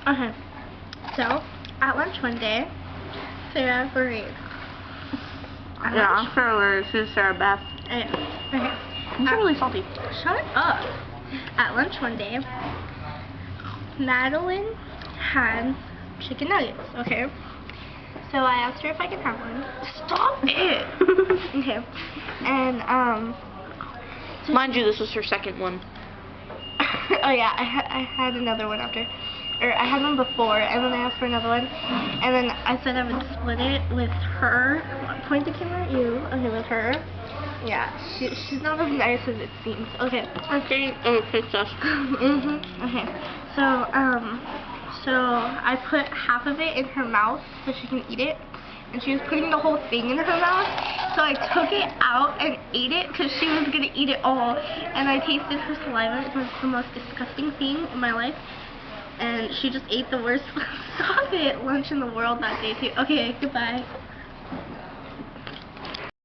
Okay. So, at lunch one day, Sarah agreed. Yeah, Sarah, she's Sarah Beth. Okay. It's really salty. Shut up. At lunch one day, Madeline had chicken nuggets, okay? So I asked her if I could have one. Stop it! Okay. And, Mind you, this was her second one. oh yeah, I had another one after. Or I had one before, and then I asked for another one. And then I said I would split it with her. Point the camera at you. Okay, with her. Yeah, she's not as nice as it seems. Okay. Okay, princess. Okay. So I put half of it in her mouth so she can eat it. And she was putting the whole thing in her mouth. So I took it out and ate it because she was going to eat it all. And I tasted her saliva. It was the most disgusting thing in my life. And she just ate the worst lunch in the world that day too. Okay, goodbye.